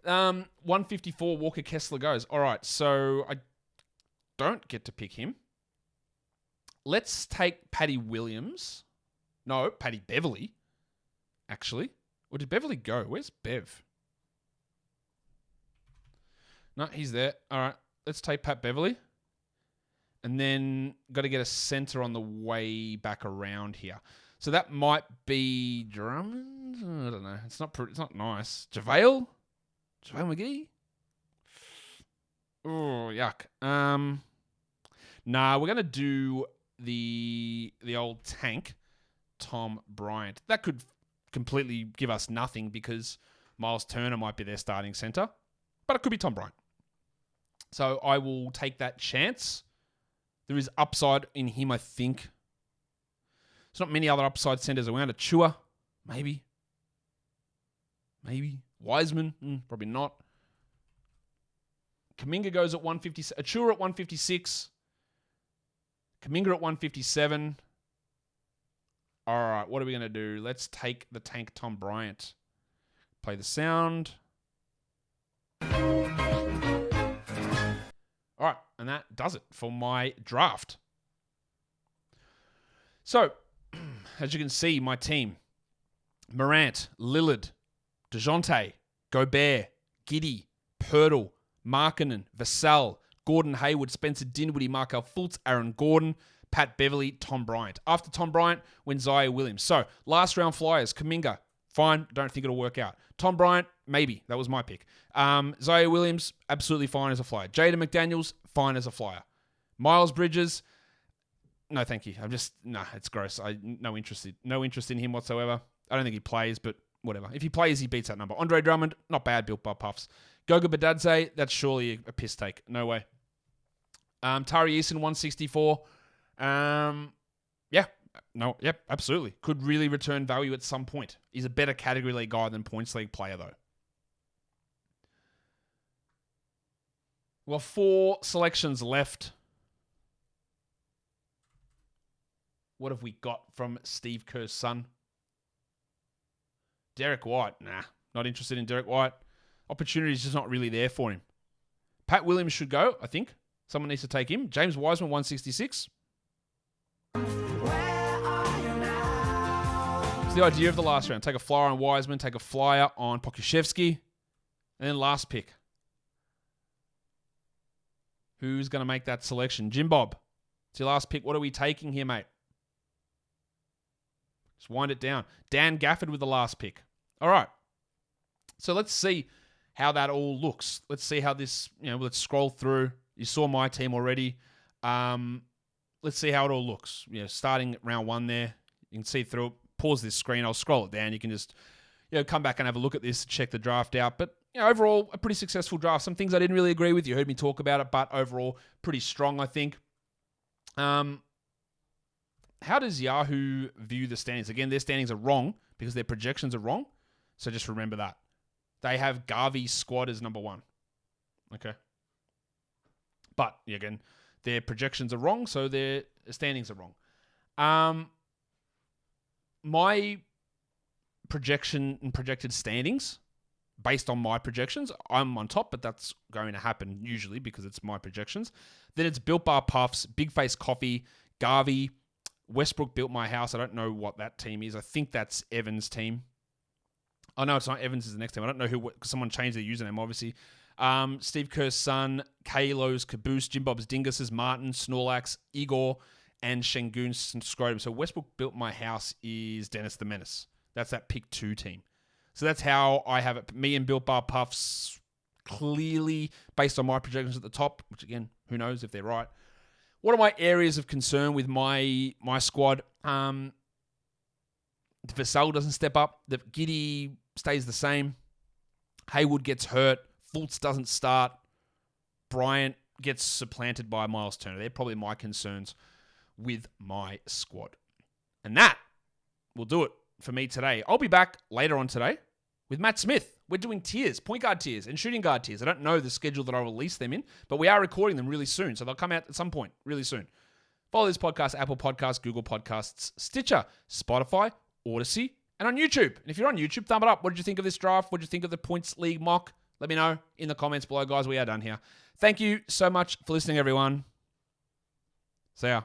154 Walker Kessler goes. All right, so I don't get to pick him. Let's take Patty Williams. No, Patty Beverly, actually. Or did Beverly go? Where's Bev? No, he's there. All right, let's take Pat Beverly. And then got to get a center on the way back around here. So that might be Drummond. I don't know. It's not nice. JaVale McGee. Oh, yuck. Nah, we're gonna do the old tank, Tom Bryant. That could completely give us nothing because Miles Turner might be their starting center, but it could be Tom Bryant. So I will take that chance. There is upside in him, I think. There's not many other upside centers around. Achua, maybe. Wiseman, probably not. Kuminga goes at 156. Achua at 156. Kuminga at 157. All right, what are we going to do? Let's take the tank Tom Bryant. Play the sound. All right, and that does it for my draft. So, as you can see, my team: Morant, Lillard, DeJounte, Gobert, Giddey, Poeltl, Markkanen, Vassell, Gordon Hayward, Spencer Dinwiddie, Markelle Fultz, Aaron Gordon, Pat Beverly, Tom Bryant. After Tom Bryant went Ziaire Williams. So, last round flyers, Kuminga, fine, don't think it'll work out. Tom Bryant, maybe, that was my pick. Ziaire Williams, absolutely fine as a flyer. Jaden McDaniels, fine as a flyer. Miles Bridges, no thank you. It's gross. No interest in him whatsoever. I don't think he plays, but whatever. If he plays, he beats that number. Andre Drummond, not bad, built by Puffs. Goga Badadze, that's surely a piss take. No way. Tari Eason, 164. Absolutely. Could really return value at some point. He's a better category league guy than points league player, though. Well, 4 selections left. What have we got from Steve Kerr's son? Derek White. Nah, not interested in Derek White. Opportunity is just not really there for him. Pat Williams should go, I think. Someone needs to take him. James Wiseman, 166. It's the idea of the last round. Take a flyer on Wiseman, take a flyer on Pokusevski, and then last pick. Who's going to make that selection? Jim Bob, it's your last pick. What are we taking here, mate? Just wind it down. Dan Gafford with the last pick. All right. So let's see how that all looks. Let's see how this, let's scroll through. You saw my team already. Let's see how it all looks. Starting at round 1 there. You can see through it. Pause this screen. I'll scroll it down. You can just come back and have a look at this, check the draft out. But overall, a pretty successful draft. Some things I didn't really agree with. You heard me talk about it, but overall, pretty strong, I think. How does Yahoo view the standings? Again, their standings are wrong because their projections are wrong. So just remember that. They have Garvey's squad as number 1. Okay. But, again, their projections are wrong, so their standings are wrong. My projection and projected standings, based on my projections, I'm on top, but that's going to happen usually because it's my projections. Then it's Built Bar Puffs, Big Face Coffee, Garvey, Westbrook Built My House. I don't know what that team is. I think that's Evan's team. Oh, no, it's not. Evans is the next team. I don't know who, because someone changed their username, obviously. Steve Kerr's son, Kalo's Caboose, Jim Bob's Dingus's, Martin, Snorlax, Igor, and Shengun's Scrotum. So Westbrook Built My House is Dennis the Menace. That's that pick 2 team. So that's how I have it. Me and Built Bar Puffs, clearly, based on my projections at the top, which again, who knows if they're right. What are my areas of concern with my squad? Vassell doesn't step up. The Giddey stays the same. Hayward gets hurt. Fultz doesn't start. Bryant gets supplanted by Miles Turner. They're probably my concerns with my squad. And that will do it for me today. I'll be back later on today with Matt Smith. We're doing tiers, point guard tiers and shooting guard tiers. I don't know the schedule that I'll release them in, but we are recording them really soon. So they'll come out at some point really soon. Follow this podcast, Apple Podcasts, Google Podcasts, Stitcher, Spotify, Odyssey, and on YouTube. And if you're on YouTube, thumb it up. What did you think of this draft? What did you think of the Points League mock? Let me know in the comments below, guys. We are done here. Thank you so much for listening, everyone. See ya.